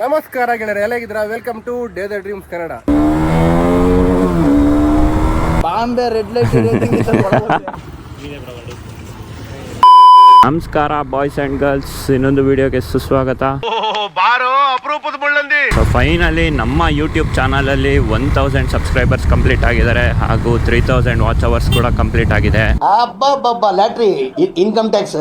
ನಮಸ್ಕಾರ ಗೆಳೆಯರೆ, ಎಲ್ಲಾಗಿದ್ದೀರಾ? Welcome to day the dreams Kannada. Bombay red light ನಮಸ್ಕಾರ ಬಾಯ್ಸ್ ಅಂಡ್ ಗರ್ಲ್ಸ್, ಇನ್ನೊಂದು ವಿಡಿಯೋಗೆ ಸುಸ್ವಾಗತ. ಫೈನಲಿ ನಮ್ಮ ಯೂಟ್ಯೂಬ್ ಚಾನಲಲ್ಲಿ 1000 ಸಬ್ಸ್ಕ್ರೈಬರ್ಸ್ ಕಂಪ್ಲೀಟ್ ಆಗಿದ್ದಾರೆ ಹಾಗೂ 3000 ವಾಚ್ ಅವರ್ಸ್ ಕೂಡ ಕಂಪ್ಲೀಟ್ ಆಗಿದೆ. ಲ್ಯಾಟ್ರಿ ಇನ್ಕಮ್ ಟ್ಯಾಕ್ಸ್.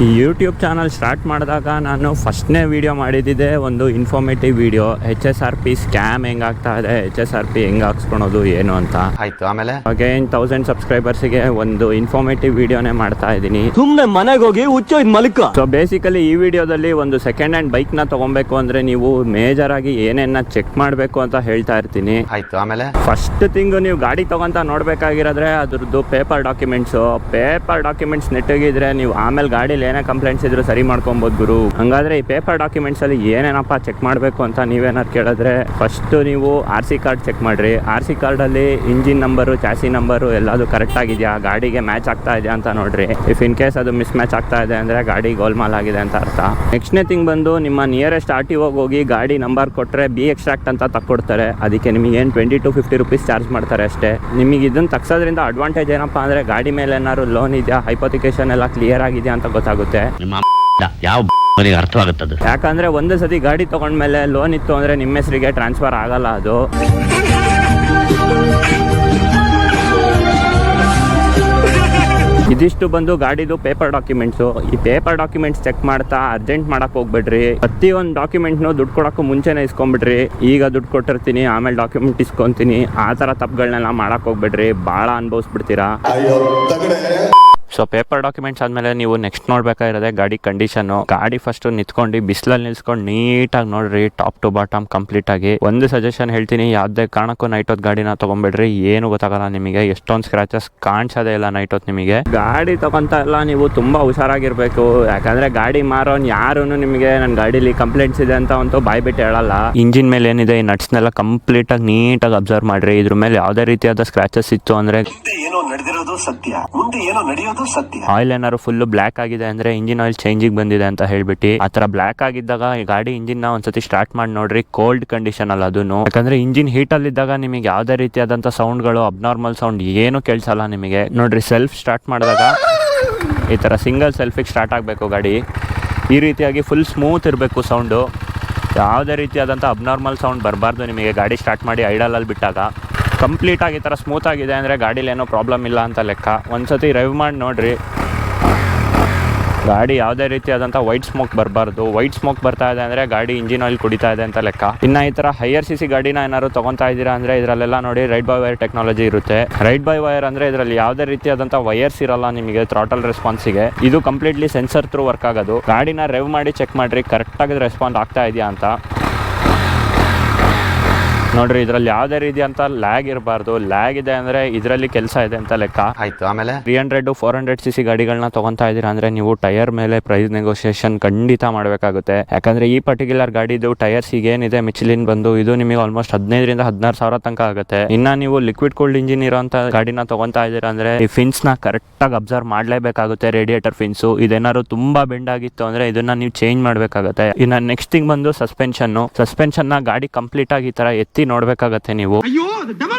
ಈ ಯೂಟ್ಯೂಬ್ ಚಾನಲ್ ಸ್ಟಾರ್ಟ್ ಮಾಡಿದಾಗ ನಾನು ಫಸ್ಟ್ನೇ ವಿಡಿಯೋ ಮಾಡಿದ್ದೆ ಒಂದು ಇನ್ಫಾರ್ಮೇಟಿವ್ ವಿಡಿಯೋ. HSRP ಸ್ಕ್ಯಾಮ್ ಹೆಂಗಾಗ್ತಾ ಇದೆ, HSRP ಹೆಂಗೆ ಹಾಕ್ಸ್ಕೊಳೋದು ಏನು ಅಂತ. ಆಯ್ತು, ಆಮೇಲೆ ಅಗೇನ್ 1000 ಸಬ್ಸ್ಕ್ರೈಬರ್ಸ್ಗೆ ಒಂದು ಇನ್ಫಾರ್ಮೇಟಿವ್ ವಿಡಿಯೋನೇ ಮಾಡ್ತಾ ಇದ್ದೀನಿ. ಸುಮ್ಮನೆ ಮನೆಗೆ ಹೋಗಿ ಹುಚ್ಚ ಮಲ್ಕ. ಸೊ ಬೇಸಿಕಲಿ ಈ ವಿಡಿಯೋದಲ್ಲಿ ಒಂದು ಸೆಕೆಂಡ್ ಹ್ಯಾಂಡ್ ಬೈಕ್ ನ ತಗೊಬೇಕು ಅಂದ್ರೆ ನೀವು ಮೇಜರ್ ಆಗಿ ಏನೇನ ಚೆಕ್ ಮಾಡಬೇಕು ಅಂತ ಹೇಳ್ತಾ ಇರ್ತೀನಿ. ಆಯ್ತು, ಆಮೇಲೆ ಫಸ್ಟ್ ಥಿಂಗ್, ನೀವು ಗಾಡಿ ತಗೊಂತ ನೋಡ್ಬೇಕಾಗಿರೋದ್ರೆ ಅದ್ರದ್ದು ಪೇಪರ್ ಡಾಕ್ಯುಮೆಂಟ್ಸ್ ನೆಟ್ಟಿಗಿದ್ರೆ ನೀವು ಆಮೇಲೆ ಗಾಡಿಲಿ ಏನೇ ಕಂಪ್ಲೇಂಟ್ಸ್ ಇದ್ರು ಸರಿ ಮಾಡ್ಕೊಬೋದು ಗುರು. ಹಂಗಾದ್ರೆ ಈ ಪೇಪರ್ ಡಾಕ್ಯುಮೆಂಟ್ಸ್ ಅಲ್ಲಿ ಏನೇನಪ್ಪ ಚೆಕ್ ಮಾಡಬೇಕು ಅಂತ ನೀವೇನಾದ್ರು ಕೇಳಿದ್ರೆ, ಫಸ್ಟ್ ನೀವು RC ಕಾರ್ಡ್ ಚೆಕ್ ಮಾಡ್ರಿ. RC ಕಾರ್ಡ್ ಅಲ್ಲಿ ಇಂಜಿನ್ ನಂಬರು, ಚಾಸಿ ನಂಬರು ಎಲ್ಲದು ಕರೆಕ್ಟ್ ಆಗಿದೆಯಾ, ಗಾಡಿಗೆ ಮ್ಯಾಚ್ ಆಗ್ತಾ ಇದೆಯಾ ಅಂತ ನೋಡ್ರಿ. ಇಫ್ ಇನ್ ಕೇಸ್ ಅದು ಮಿಸ್ ಮ್ಯಾಚ್ ಆಗ್ತಾ ಇದೆ ಅಂದ್ರೆ ಗಾಡಿ ಗೋಲ್ಮಾಲ್ ಆಗಿದೆ ಅಂತ ಅರ್ಥ. ನೆಕ್ಸ್ಟ್ನೇ ಥಿಂಗ್ ಬಂದು, ನಿಮ್ಮ ನಿಯರೆಸ್ಟ್ RTO ಹೋಗಿ ಗಾಡಿ ನಂಬರ್ ಕೊಟ್ಟರೆ B ಎಕ್ಸ್ಟ್ರಾಕ್ಟ್ ಅಂತ ತಕ್ಕೊಡ್ತಾರೆ. ಅದಕ್ಕೆ ನಿಮಗೆ ಏನು 20 to 50 ರೂಪೀಸ್ ಚಾರ್ಜ್ ಮಾಡ್ತಾರೆ ಅಷ್ಟೇ. ನಿಮಗೆ ಇದನ್ನು ತಗ್ಸೋದ್ರಿಂದ ಅಡ್ವಾಂಟೇಜ್ ಏನಪ್ಪ ಅಂದರೆ ಗಾಡಿ ಮೇಲೆ ಏನಾದ್ರು ಲೋನ್ ಇದೆಯಾ, ಹೈಪೋಥಿಕೇಶನ್ ಎಲ್ಲ ಕ್ಲಿಯರ್ ಆಗಿದೆಯಾ ಅಂತ ಗೊತ್ತಾಗುತ್ತೆ. ಯಾವ ಅರ್ಥವಾಗುತ್ತದೆ. ಯಾಕಂದರೆ ಒಂದು ಸತಿ ಗಾಡಿ ತೊಗೊಂಡ್ಮೇಲೆ ಲೋನ್ ಇತ್ತು ಅಂದರೆ ನಿಮ್ಮ ಹೆಸರಿಗೆ ಟ್ರಾನ್ಸ್ಫರ್ ಆಗಲ್ಲ ಅದು. ಇದಿಷ್ಟು ಬಂದು ಗಾಡಿದು ಪೇಪರ್ ಡಾಕ್ಯುಮೆಂಟ್ಸು. ಈ ಪೇಪರ್ ಡಾಕ್ಯುಮೆಂಟ್ಸ್ ಚೆಕ್ ಮಾಡ್ತಾ ಅರ್ಜೆಂಟ್ ಮಾಡಕ್ ಹೋಗ್ಬೇಡ್ರಿ. ಪ್ರತಿಯೊಂದು ಡಾಕ್ಯುಮೆಂಟ್ನು ದುಡ್ಡು ಕೊಡೋಕ್ಕೂ ಮುಂಚೆನೇ ಇಸ್ಕೊಂಡ್ಬಿಡ್ರಿ. ಈಗ ದುಡ್ಡು ಕೊಟ್ಟಿರ್ತೀನಿ ಆಮೇಲೆ ಡಾಕ್ಯುಮೆಂಟ್ ಇಸ್ಕೊಂತೀನಿ, ಆ ಥರ ತಪ್ಪುಗಳನ್ನೆಲ್ಲ ಮಾಡಕ್ ಹೋಗ್ಬೇಡ್ರಿ, ಭಾಳ ಅನುಭವಿಸ್ಬಿಡ್ತೀರಾ. ಸೊ ಪೇಪರ್ ಡಾಕ್ಯುಮೆಂಟ್ಸ್ ಆದಮೇಲೆ ನೀವು ನೆಕ್ಸ್ಟ್ ನೋಡ್ಬೇಕಾಗಿರೋದೆ ಗಾಡಿ ಕಂಡೀಷನ್ನು. ಗಾಡಿ ಫಸ್ಟ್ ನಿಂತ್ಕೊಂಡು ಬಿಸಿಲಲ್ಲಿ ನಿಲ್ಸ್ಕೊಂಡು ನೀಟಾಗಿ ನೋಡ್ರಿ, ಟಾಪ್ ಟು ಬಾಟಮ್ ಕಂಪ್ಲೀಟ್ ಆಗಿ. ಒಂದು ಸಜೆಷನ್ ಹೇಳ್ತೀನಿ, ಯಾವುದೇ ಕಾರಣಕ್ಕೂ ನೈಟ್ ಹೊತ್ತು ಗಾಡಿನ ತೊಗೊಂಡ್ಬಿಡ್ರಿ, ಏನು ಗೊತ್ತಾಗಲ್ಲ ನಿಮಗೆ. ಎಷ್ಟೊಂದು ಸ್ಕ್ರಾಚಸ್ ಕಾಣಿಸೋದೇ ಇಲ್ಲ ನೈಟ್ ಹೊತ್ತು ನಿಮಗೆ. ಗಾಡಿ ತಗೊಂತ ಎಲ್ಲ ನೀವು ತುಂಬ ಹುಷಾರಾಗಿರ್ಬೇಕು. ಯಾಕಂದರೆ ಗಾಡಿ ಮಾರೋನ್ ಯಾರೂ ನಿಮಗೆ ನನ್ನ ಗಾಡೀಲಿ ಕಂಪ್ಲೇಂಟ್ಸ್ ಇದೆ ಅಂತ ಅಂತೂ ಬಾಯ್ಬಿಟ್ಟು ಹೇಳಲ್ಲ. ಇಂಜಿನ್ ಮೇಲೆ ಏನಿದೆ ಈ ನಟ್ಸ್ನೆಲ್ಲ ಕಂಪ್ಲೀಟಾಗಿ ನೀಟಾಗಿ ಅಬ್ಸರ್ವ್ ಮಾಡ್ರಿ. ಇದ್ರ ಮೇಲೆ ಯಾವುದೇ ರೀತಿಯಾದ ಸ್ಕ್ರಾಚಸ್ ಇತ್ತು ಅಂದರೆ ಆಯಿಲ್ ಏನಾದ್ರು ಫುಲ್ ಬ್ಲ್ಯಾಕ್ ಆಗಿದೆ ಅಂದ್ರೆ ಇಂಜಿನ್ ಆಯಿಲ್ ಚೇಂಜಿಂಗ್ ಬಂದಿದೆ ಅಂತ ಹೇಳ್ಬಿಟ್ಟು. ಆ ತರ ಬ್ಲ್ಯಾಕ್ ಆಗಿದ್ದಾಗ ಈ ಗಾಡಿ ಇಂಜಿನ್ ನ ಒಂದ್ಸತಿ ಸ್ಟಾರ್ಟ್ ಮಾಡಿ ನೋಡ್ರಿ, ಕೋಲ್ಡ್ ಕಂಡೀಷನ್ ಅಲ್ಲ ಅದನ್ನು. ಯಾಕಂದ್ರೆ ಇಂಜಿನ್ ಹೀಟ್ ಅಲ್ಲಿ ಇದ್ದಾಗ ನಿಮಗೆ ಯಾವುದೇ ರೀತಿಯಾದಂತ ಸೌಂಡ್ಗಳು, ಅಬ್ನಾರ್ಮಲ್ ಸೌಂಡ್ ಏನು ಕೇಳಿಸಲ್ಲ ನಿಮಗೆ. ನೋಡ್ರಿ, ಸೆಲ್ಫ್ ಸ್ಟಾರ್ಟ್ ಮಾಡಿದಾಗ ಈ ತರ ಸಿಂಗಲ್ ಸೆಲ್ಫಿಗೆ ಸ್ಟಾರ್ಟ್ ಆಗಬೇಕು ಗಾಡಿ. ಈ ರೀತಿಯಾಗಿ ಫುಲ್ ಸ್ಮೂತ್ ಇರಬೇಕು ಸೌಂಡು, ಯಾವುದೇ ರೀತಿಯಾದಂಥ ಅಬ್ನಾರ್ಮಲ್ ಸೌಂಡ್ ಬರಬಾರ್ದು ನಿಮಗೆ ಗಾಡಿ ಸ್ಟಾರ್ಟ್ ಮಾಡಿ ಐಡಲಲ್ಲಿ ಬಿಟ್ಟಾಗ. ಕಂಪ್ಲೀಟಾಗಿ ಈ ಥರ ಸ್ಮೂತ್ ಆಗಿದೆ ಅಂದರೆ ಗಾಡೀಲಿ ಏನೋ ಪ್ರಾಬ್ಲಮ್ ಇಲ್ಲ ಅಂತ ಲೆಕ್ಕ. ಒಂದ್ಸತಿ ಡ್ರೈವ್ ಮಾಡಿ ನೋಡಿರಿ, ಗಾಡಿ ಯಾವುದೇ ರೀತಿಯಾದಂಥ ವೈಟ್ ಸ್ಮೋಕ್ ಬರಬಾರ್ದು. ವೈಟ್ ಸ್ಮೋಕ್ ಬರ್ತಾ ಇದೆ ಅಂದರೆ ಗಾಡಿ ಇಂಜಿನ್ ಆಯಿಲ್ ಕುಡಿತಾ ಇದೆ ಅಂತ ಲೆಕ್ಕ. ಇನ್ನು ಈ ಥರ ಹೈಯರ್ CC ಗಾಡಿನ ಏನಾದ್ರು ತೊಗೊತಾ ಇದ್ದೀರಾ ಅಂದರೆ ಇದರಲ್ಲೆಲ್ಲ ನೋಡಿ ರೈಡ್ ಬೈ ವೈರ್ ಟೆಕ್ನಾಲಜಿ ಇರುತ್ತೆ. ರೈಡ್ ಬೈ ವೈರ್ ಅಂದರೆ ಇದರಲ್ಲಿ ಯಾವುದೇ ರೀತಿಯಾದಂಥ ವೈರ್ಸ್ ಇರಲ್ಲ ನಿಮಗೆ ಥ್ರಾಟಲ್ ರೆಸ್ಪಾನ್ಸಿಗೆ. ಇದು ಕಂಪ್ಲೀಟ್ಲಿ ಸೆನ್ಸರ್ ಥ್ರೂ ವರ್ಕ್ ಆಗೋದು. ಗಾಡಿನ ರೆವ್ ಮಾಡಿ ಚೆಕ್ ಮಾಡಿರಿ, ಕರೆಕ್ಟಾಗಿ ರೆಸ್ಪಾಂಡ್ ಆಗ್ತಾ ಇದೆಯಾ ಅಂತ ನೋಡ್ರಿ. ಇದರಲ್ಲಿ ಯಾವುದೇ ರೀತಿ ಅಂತ ಲ್ಯಾಗ್ ಇರಬಾರ್ದು. ಲ್ಯಾಗ್ ಇದೆ ಅಂದ್ರೆ ಇದರಲ್ಲಿ ಕೆಲಸ ಇದೆ ಅಂತ ಲೆಕ್ಕ. ಆಯ್ತು, ಆಮೇಲೆ 300 400 CC ಗಾಡಿಗಳನ್ನ ತಗೊಂತಾ ಇದ್ದೀರಾ ಅಂದ್ರೆ ನೀವು ಟೈರ್ ಮೇಲೆ ಪ್ರೈಸ್ ನೆಗೋಸಿಯೇಷನ್ ಖಂಡಿತ ಮಾಡಬೇಕಾಗುತ್ತೆ. ಯಾಕಂದ್ರೆ ಈ ಪರ್ಟಿಕ್ಯುಲರ್ ಗಾಡಿದು ಟೈರ್ಸ್ ಈಗ ಏನಿದೆ ಮಿಚಲಿನ್ ಬಂದು ಇದು ನಿಮಗೆ ಆಲ್ಮೋಸ್ಟ್ 15,000 ರಿಂದ 16,000 ತನಕ ಆಗುತ್ತೆ. ಇನ್ನ ನೀವು ಲಿಕ್ವಿಡ್ ಕೂಲ್ಡ್ ಇಂಜಿನ್ ಇರೋಂತ ಗಾಡಿನ ತಗೊಂತಾ ಇದ್ದೀರಾ ಅಂದ್ರೆ ಈ ಫಿನ್ಸ್ ನ ಕರೆಕ್ಟ್ ಆಗಿ ಅಬ್ಸರ್ವ್ ಮಾಡ್ಲೇಬೇಕಾಗುತ್ತೆ. ರೇಡಿಯೇಟರ್ ಫಿನ್ಸು ಇದೇನಾದ್ರು ತುಂಬಾ ಬೆಂಡ್ ಆಗಿತ್ತು ಅಂದ್ರೆ ಇದನ್ನ ನೀವು ಚೇಂಜ್ ಮಾಡ್ಬೇಕಾಗುತ್ತೆ. ಇನ್ನ ನೆಕ್ಸ್ಟ್ ಥಿಂಗ್ ಬಂದು ಸಸ್ಪೆನ್ಷನ್ ನ ಗಾಡಿ ಕಂಪ್ಲೀಟ್ ಆಗಿ ಈ ತರ ಎತ್ತಿ ನೋಡ್ಬೇಕಾಗತ್ತೆ ನೀವು.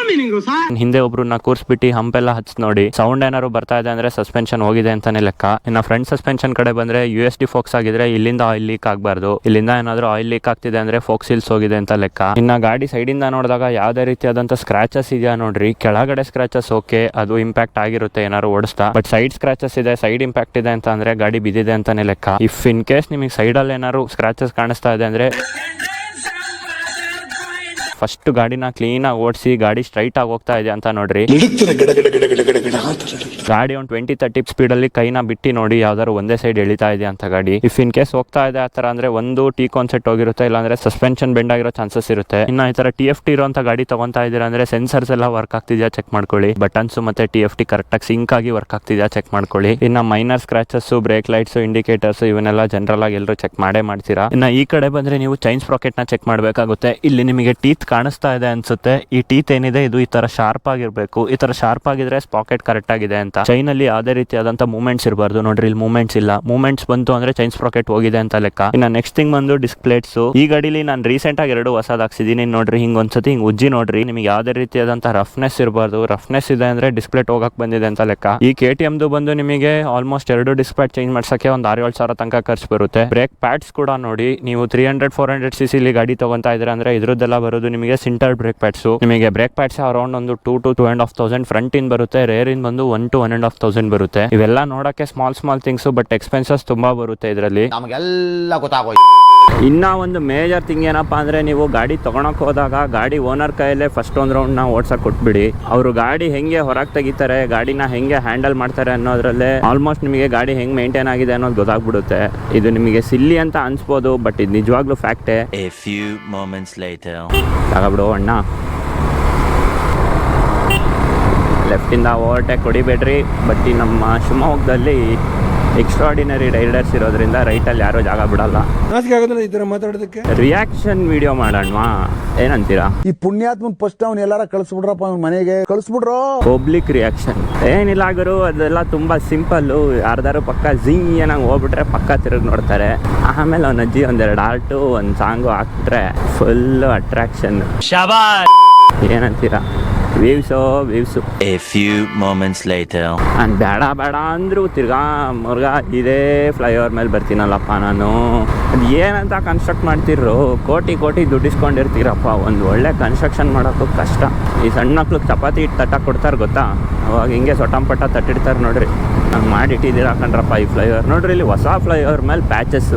ಹಿಂದೆ ಒಬ್ರನ್ನ ಕೂರ್ಸ್ಬಿಟ್ಟು ಹಂಪೆಲ್ಲ ಹಚ್ಚಿ ನೋಡಿ, ಸೌಂಡ್ ಏನಾದ್ರು ಬರ್ತಾ ಇದೆ ಅಂದ್ರೆ ಸಸ್ಪೆನ್ಷನ್ ಹೋಗಿದೆ ಅಂತಾನೆ ಲೆಕ್ಕ. ಇನ್ನು ಫ್ರಂಟ್ ಸಸ್ಪೆನ್ಷನ್ ಕಡೆ ಬಂದ್ರೆ USD ಫೋಕ್ಸ್ ಆಗಿದ್ರೆ ಇಲ್ಲಿಂದ ಆಯಿಲ್ ಲೀಕ್ ಆಗಬಾರ್ದು. ಇಲ್ಲಿಂದ ಏನಾದ್ರು ಆಯಿಲ್ ಲೀಕ್ ಆಗ್ತಿದೆ ಅಂದ್ರೆ ಫೋಕ್ಸ್ ಹಿಲ್ಸ್ ಹೋಗಿದೆ ಅಂತ ಲೆಕ್ಕ. ಇನ್ನ ಗಾಡಿ ಸೈಡ್ ಇಂದ ನೋಡಿದಾಗ ಯಾವುದೇ ರೀತಿಯಾದಂತ ಸ್ಕ್ರಾಚಸ್ ಇದೆಯಾ ನೋಡ್ರಿ. ಕೆಳಗಡೆ ಸ್ಕ್ರಾಚಸ್ ಓಕೆ, ಅದು ಇಂಪ್ಯಾಕ್ಟ್ ಆಗಿರುತ್ತೆ ಏನಾದ್ರು ಓಡಿಸ್ತಾ. ಬಟ್ ಸೈಡ್ ಸ್ಕ್ರಾಚಸ್ ಇದೆ, ಸೈಡ್ ಇಂಪ್ಯಾಕ್ಟ್ ಇದೆ ಅಂತ ಅಂದ್ರೆ ಗಾಡಿ ಬಿದ್ದಿದೆ ಅಂತಾನೆ ಲೆಕ್ಕ. ಇಫ್ ಇನ್ ಕೇಸ್ ನಿಮಗೆ ಸೈಡ್ ಅಲ್ಲಿ ಏನಾದ್ರು ಸ್ಕ್ರಾಚಸ್ ಕಾಣಿಸ್ತಾ ಇದೆ ಅಂದ್ರೆ ಫಸ್ಟ್ ಗಾಡಿನ ಕ್ಲೀನಾಗಿ ಓಡಿಸಿ ಗಾಡಿ ಸ್ಟ್ರೈಟ್ ಆಗಿ ಹೋಗ್ತಾ ಇದೆ ಅಂತ ನೋಡ್ರಿ. ಗಾಡಿ ಒಂದು 20-30 ಸ್ಪೀಡಲ್ಲಿ ಕೈನ ಬಿಟ್ಟು ನೋಡಿ ಯಾವ್ದಾದ್ರು ಒಂದೇ ಸೈಡ್ ಎಳಿತಾ ಇದೆ ಅಂತ ಗಾಡಿ. ಇಫ್ ಇನ್ ಕೇಸ್ ಹೋಗ್ತಾ ಇದೆ ಆ ಥರ ಅಂದ್ರೆ ಒಂದು ಟೀ ಕಾನ್ಸೆಪ್ಟ್ ಹೋಗಿರುತ್ತೆ, ಇಲ್ಲಾಂದ್ರೆ ಸಸ್ಪೆನ್ಷನ್ ಬೆಂಡ್ ಆಗಿರೋ ಚಾನ್ಸಸ್ ಇರುತ್ತೆ. ಇನ್ನು ಈ ಥರ TFT ಇರೋಂಥ ಗಾಡಿ ತಗೊಂತಾ ಇದ್ದೀರಾ ಅಂದ್ರೆ ಸೆನ್ಸರ್ಸ್ ಎಲ್ಲ ವರ್ಕ್ ಆಗ್ತಿದ್ಯಾ ಚೆಕ್ ಮಾಡ್ಕೊಳ್ಳಿ. ಬಟನ್ಸ್ ಮತ್ತೆ TFT ಕರೆಕ್ಟಾಗಿ ಸಿಂಕ್ ಆಗಿ ವರ್ಕ್ ಆಗ್ತಿದ್ಯಾ ಚೆಕ್ ಮಾಡ್ಕೊಳ್ಳಿ. ಇನ್ನು minor scratches, brake lights, indicators ಇವನ್ನೆಲ್ಲ ಜನರಲ್ ಆಗಿ ಎಲ್ಲರೂ ಚೆಕ್ ಮಾಡೇ ಮಾಡ್ತೀರಾ. ಇನ್ನು ಈ ಕಡೆ ಬಂದ್ರೆ ನೀವು ಚೈನ್ ಸ್ಪ್ರಾಕೆಟ್ ನ ಚೆಕ್ ಮಾಡಬೇಕಾಗುತ್ತೆ. ಇಲ್ಲಿ ನಿಮಗೆ ಟೀತ್ ಕಾಣಿಸ್ತಾ ಇದೆ ಅನ್ಸುತ್ತೆ. ಈ ಟೀತ್ ಏನಿದೆ ಇದು ಈ ತರ ಶಾರ್ಪ್ ಆಗಿರ್ಬೇಕು. ಈ ತರ ಶಾರ್ಪ್ ಆಗಿದ್ರೆ ಪಾಕೆಟ್ ಕರೆಕ್ಟ್ ಆಗಿದೆ ಅಂತ. ಚೈನ್ ಅಲ್ಲಿ ಯಾವುದೇ ರೀತಿಯಾದಂತ ಮೂವ್ಮೆಂಟ್ಸ್ ಇರಬಾರ್ದು. ನೋಡ್ರಿ ಇಲ್ಲಿ ಮೂವ್ಮೆಂಟ್ಸ್ ಇಲ್ಲ. ಮೂವ್ಮೆಂಟ್ಸ್ ಬಂತು ಅಂದ್ರೆ ಚೈನ್ ಸ್ಪ್ರಾಕೆಟ್ ಹೋಗಿದೆ ಅಂತ ಲೆಕ್ಕ. ಇನ್ನು ನೆಕ್ಸ್ಟ್ ಥಿಂಗ್ ಬಂದು ಡಿಸ್ಪ್ಲೇಟ್ಸ್. ಈ ಗಾಡಿಲಿ ನಾನು ರೀಸೆಂಟ್ ಆಗಿ 2 ಹೊಸದ್ ಹಾಕ್ಸಿದೀನಿ. ನೋಡ್ರಿ ಹಿಂಗ್ ಒಂದ್ಸತಿ ಹಿಂಗ್ ಉಜ್ಜಿ ನೋಡ್ರಿ, ನಿಮಗೆ ಯಾವುದೇ ರೀತಿಯಾದಂತ ರಫ್ನೆಸ್ ಇರಬಾರ್ದು. ರಫ್ನೆಸ್ ಇದೆ ಅಂದ್ರೆ ಡಿಸ್ಪ್ಲೇಟ್ ಹೋಗಕ್ ಬಂದಿದೆ ಅಂತ ಲೆಕ್ಕ. ಈ KTM ಬಂದು ನಿಮಗೆ ಆಲ್ಮೋಸ್ಟ್ 2 ಡಿಸ್ಪ್ಲೇಟ್ ಚೇಂಜ್ ಮಾಡ್ಸಕ್ಕೆ ಒಂದು 6-7 ಸಾವಿರ ತನಕ ಖರ್ಚು ಬರುತ್ತೆ. ಬ್ರೇಕ್ ಪ್ಯಾಡ್ಸ್ ಕೂಡ ನೋಡಿ, ನೀವು 300-400 cc ಗಾಡಿ ತಗೊಂತಾ ಇದ್ರೆ ಅಂದ್ರೆ ಇದ್ರದ್ದೆಲ್ಲ ಬರೋದು ನಿಮಗೆ ಸಿಂಟರ್ ಬ್ರೇಕ್ ಪ್ಯಾಡ್ಸ್. ನಿಮಗೆ ಬ್ರೇಕ್ ಪ್ಯಾಡ್ಸ್ ಅರೌಂಡ್ ಒಂದು 2 to 2,500 ಫ್ರಂಟ್ ಇನ್ ಬರುತ್ತೆ. ರೇರ್ ಇನ್ ಬಂದು 1 to 1,500 ಬರುತ್ತೆ. ಇವೆಲ್ಲ ನೋಡಕ್ಕೆ ಸ್ಮಾಲ್ ಥಿಂಗ್ಸ್, ಬಟ್ ಎಕ್ಸ್ಪೆನ್ಸಸ್ ತುಂಬಾ ಬರುತ್ತೆ ಇದರಲ್ಲಿ. ನಮಗೆಲ್ಲ ಗೊತ್ತಾಗೋಯ್ತು. ಇನ್ನ ಒಂದು ಮೇಜರ್ ಥಿಂಗ್ ಏನಪ್ಪಾ ಅಂದ್ರೆ, ನೀವು ಗಾಡಿ ತಗೊಳಕ್ ಹೋದಾಗ ಗಾಡಿ ಓನರ್ ಕೈಯಲ್ಲೇ ಫಸ್ಟ್ ಒಂದು ರೌಂಡ್ ನ ಓಡ್ಸಕ್ ಕೊಟ್ಬಿಡಿ. ಅವರು ಗಾಡಿ ಹೆಂಗೆ ಹೊರಗೆ ತೆಗಿತಾರೆ, ಗಾಡಿನ ಹೆಂಗೆ ಹ್ಯಾಂಡಲ್ ಮಾಡ್ತಾರೆ ಅನ್ನೋದ್ರಲ್ಲೇ ಆಲ್ಮೋಸ್ಟ್ ನಿಮಗೆ ಗಾಡಿ ಹೆಂಗ್ ಮೇಂಟೈನ್ ಆಗಿದೆ ಅನ್ನೋದು ಗೊತ್ತಾಗ್ಬಿಡುತ್ತೆ. ಇದು ನಿಮಗೆ ಸಿಲ್ಲಿ ಅಂತ ಅನ್ಸ್ಬೋದು, ಬಟ್ ಇದು ನಿಜವಾಗ್ಲೂ ಫ್ಯಾಕ್ಟೇ. ತಗೊಬಿಡು ಅಣ್ಣ, ಲೆಫ್ಟಿಂದ ಓವರ್ಟೇಕ್ ಹೊಡಿಬೇಡ್ರಿ. ಬಟ್ ಈ ನಮ್ಮ ಶಿವಮೊಗ್ಗದಲ್ಲಿ ಎಕ್ಸ್ಟ್ರಾರ್ಡಿನರಿ ರೈಡರ್ಸ್ ಇರೋದ್ರಿಂದ ರೈಟಲ್ಲಿ ಯಾರೋ ಜಾಗ ಬಿಡಲ್ಲ. ಮಾತಾಡೋದಕ್ಕೆ ರಿಯಾಕ್ಷನ್ ವಿಡಿಯೋ ಮಾಡೋಣವಾ, ಏನಂತೀರಾ? ಈ ಪುಣ್ಯಾತ್ಮನ್ ಫಸ್ಟ್ ಅವ್ನ ಎಲ್ಲಾರ ಕಳ್ಸ್ಬಿಡ್ರಪ್ಪ, ಅವ್ನ ಮನೆಗೆ ಕಳ್ಸ್ಬಿಡ್ರೋ. ಪಬ್ಲಿಕ್ ರಿಯಾಕ್ಷನ್ ಏನಿಲ್ಲ ಗುರು, ಅದೆಲ್ಲ ತುಂಬಾ ಸಿಂಪಲ್. ಯಾರ್ದಾರು ಪಕ್ಕ ಜಿಂಗ್ ಏನಾಗ ಹೋಗ್ಬಿಟ್ರೆ ಪಕ್ಕ ತಿರುಗಿ ನೋಡ್ತಾರೆ. ಆಮೇಲೆ ಅವ್ನ ಅಜ್ಜಿ 1-2 ಆರ್ಟು 1 ಸಾಂಗು ಹಾಕ್ಬಿಟ್ರೆ ಫುಲ್ ಅಟ್ರಾಕ್ಷನ್. ಏನಂತೀರಾ? Views A few moments later. ನಾನು ಬೇಡ ಅಂದ್ರು ತಿರ್ಗಾ ಮುರ್ಗಾ ಇದೇ ಫ್ಲೈಓವರ್ ಮೇಲೆ ಬರ್ತೀನಲ್ಲಪ್ಪ ನಾನು. ಅದು ಏನಂತ ಕನ್ಸ್ಟ್ರಕ್ಟ್ ಮಾಡ್ತಿರೋ, ಕೋಟಿ ದುಡ್ಡಿಸ್ಕೊಂಡಿರ್ತೀರಪ್ಪ. ಒಂದು ಒಳ್ಳೆ ಕನ್ಸ್ಟ್ರಕ್ಷನ್ ಮಾಡೋಕ್ಕೂ ಕಷ್ಟ. ಈ ಸಣ್ಣ ಮಕ್ಳಿಗೆ ಚಪಾತಿ ಇಟ್ಟು ತಟ್ಟ ಕೊಡ್ತಾರೆ ಗೊತ್ತಾ, ಅವಾಗ ಹಿಂಗೆ ಸೊಟಂಪಟ್ಟ ತಟ್ಟಿಡ್ತಾರೆ ನೋಡ್ರಿ. ಹಂಗೆ ಮಾಡಿಟ್ಟಿದ್ದೀರಾ ಕಣ್ರಪ್ಪ ಈ ಫ್ಲೈಓವರ್. ನೋಡ್ರಿ ಇಲ್ಲಿ ಹೊಸ ಫ್ಲೈಓವರ್ ಮೇಲೆ ಪ್ಯಾಚಸ್.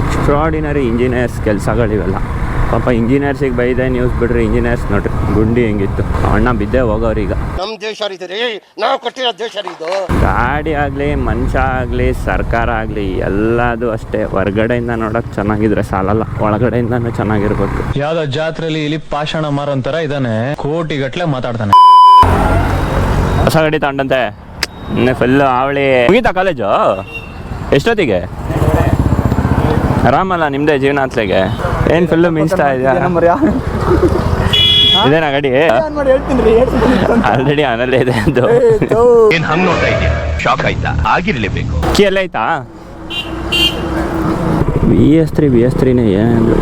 Extraordinary engineers ಕೆಲಸಗಳಿವೆಲ್ಲ. ಪಾಪ ಇಂಜಿನಿಯರ್ಸಿಗೆ ಬೈದೆ ನ್ಯೂಸ್ ಬಿಡ್ರಿ. ಇಂಜಿನಿಯರ್ಸ್ ನೋಡ್ರಿ ಗುಂಡಿ ಹೆಂಗಿತ್ತು, ಅಣ್ಣ ಬಿದ್ದೆ ಹೋಗೋರೀಗ. ನಮ್ ದೇಶ ನಾವು ಕಟ್ಟಿರೋ ದೇಶ ಇದು. ಗಾಡಿ ಆಗ್ಲಿ, ಮನುಷ್ಯ ಆಗ್ಲಿ, ಸರ್ಕಾರ ಆಗ್ಲಿ, ಎಲ್ಲದು ಅಷ್ಟೇ. ಹೊರಗಡೆಯಿಂದ ನೋಡಕ್ ಚೆನ್ನಾಗಿದ್ರೆ ಸಾಲಲ್ಲ, ಒಳಗಡೆಯಿಂದಾನು ಚೆನ್ನಾಗಿರ್ಬೇಕು. ಯಾವ್ದೋ ಜಾತ್ರೆಲಿ ಇಲ್ಲಿ ಪಾಷಾಣ ಮಾರೋಂತರ ಇದಾನೆ, ಕೋಟಿ ಗಟ್ಲೆ ಮಾತಾಡ್ತಾನೆ. ಹೊಸ ಗಾಡಿ ತಗೊಂಡಂತೆ ಫುಲ್ ಅವಳಿ. ಮುಗೀತಾ ಕಾಲೇಜು? ಎಷ್ಟೊತ್ತಿಗೆ? ಆರಾಮಲ್ಲ ನಿಮ್ದೇ ಜೀವನ ಅತ್ಲೆಗೆ? ಏನ್ ಫುಲ್ಲು ಮಿಂಚ್ತಾ ಇದೆಯಾ? ಇದೇನಾ ಗಾಡಿ? ಆಲ್ರೆಡಿ ಆನಲ್ಲೇ ಇದೆ ಅದು. ಏನ್ ಹಂಗ್ ನೋಡ್ತಾ ಇದೆಯಾ? ಶಾಕ್ ಆಯ್ತಾ? ಆಗಿರ್ಲೇಬೇಕು. ಕೀ ಎಲ್ಲ ಐತಾ? BS3 ಏನು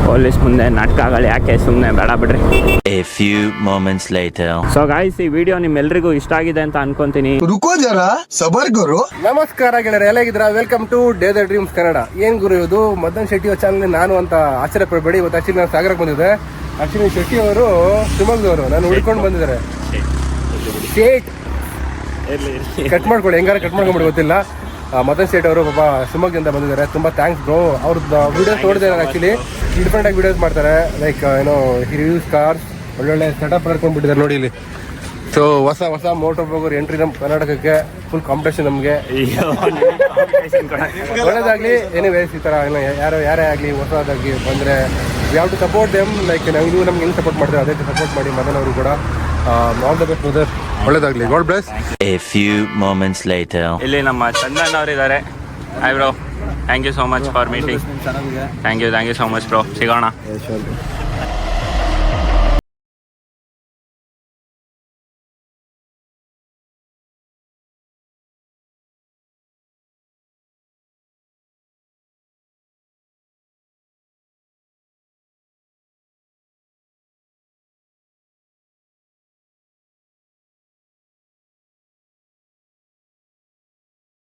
ಪೊಲೀಸ್ ಮುಂದೆ ನಾಟಕಗಳು ಯಾಕೆ, ಸುಮ್ಮನೆ ಬೇಡ ಬಿಡ್ರಿ. A few moments later. So guys, ಈ ವಿಡಿಯೋ ನಿಮ್ಮೆಲ್ರಿಗೂ ಇಷ್ಟ ಆಗಿದೆ ಅಂತ ಅನ್ಕೊಂತೀನಿ. ರುಕೋ ಜರಾ ಸಬರ್ ಗುರು. ನಮಸ್ಕಾರ ಗೆಳೆಯರೆ, ಎಲಾಗಿದ್ದೀರಾ? Welcome to day the dreams Kannada. ಏನ್ ಗುರು ಇದು ಮದನ್ ಶೆಟ್ಟಿ ಚಾನಲ್ ನಾನು ಅಂತ ಆಶ್ಚರ್ಯ ಪಡಬೇಡಿ. ಇವತ್ತು ಆಕ್ಚುಲಿ ನಾನು ಸಾಗರಕ್ಕೆ ಬಂದಿದ್ದೆ. ಆಕ್ಚುಲಿ ಶೆಟ್ಟಿ ಅವರು ಶಿವಮೊಗ್ಗದವರು, ನಾನು ಹುಡ್ಕೊಂಡು ಬಂದಿದ್ದಾರೆ. ಕಟ್ ಮಾಡ್ಕೊಳ್ಳಿ, ಹೆಂಗಾರ ಕಟ್ ಮಾಡ್ಕೊಂಡ್ಬಿಡಿ, ಗೊತ್ತಿಲ್ಲ. ಮದನ್ ಶೆಟ್ಟಿ ಅವರು ಪಾಪ ಶಿವಮೊಗ್ಗದಿಂದ ಬಂದಿದ್ದಾರೆ. ತುಂಬಾ ಥ್ಯಾಂಕ್ಸ್ ಬ್ರೋ. ಅವ್ರದ್ದು ವಿಡಿಯೋಸ್ ನೋಡಿದೆ ನಾನು. ಆಕ್ಚುಲಿ ಡಿಫ್ರೆಂಟ್ ಆಗಿ ವಿಡಿಯೋಸ್ ಮಾಡ್ತಾರೆ. ಲೈಕ್ ಏನೋ ರಿವ್ಯೂಸ್, ಕಾರ್ಸ್, ಒಳ್ಳೊಳ್ಳೆ ಸೆಟಪ್ ಮಾಡ್ಕೊಂಡ್ಬಿಟ್ಟಿದ್ದಾರೆ ನೋಡಿ ಇಲ್ಲಿ. ಸೊ ಹೊಸ ಮೋಟರ್ ಬ್ಲಾಗರ್ ಎಂಟ್ರಿ ನಮ್ಮ ಕರ್ನಾಟಕಕ್ಕೆ. ಫುಲ್ ಕಾಂಪಿಟೇಷನ್ ನಮಗೆ. ಒಳ್ಳೇದಾಗಲಿ. ಎನಿವೇಸ್, ಈ ಥರ ಯಾರೇ ಆಗಲಿ ಹೊಸದಾಗಿ ಬಂದರೆ we have to support them. Like ನೀವು ನಮ್ಗೆ ಹೆಂಗೆ ಸಪೋರ್ಟ್ ಮಾಡ್ತೀವಿ ಅದೇ ಸಪೋರ್ಟ್ ಮಾಡಿ. ಮದನ್ ಅವರು ಕೂಡ ಆಲ್ ದ ಬೆಸ್ಟ್ ಬ್ರದರ್. ಒಳ್ಳೇದಾಗಲಿ. God bless. A few moments later. ಇಲ್ಲಿ ನಮ್ಮ ಚಂದನ್ ಅವರು ಇದ್ದಾರೆ. Hi bro, thank you so much for meeting. Thank you so much bro. ಸಿಗೋಣ.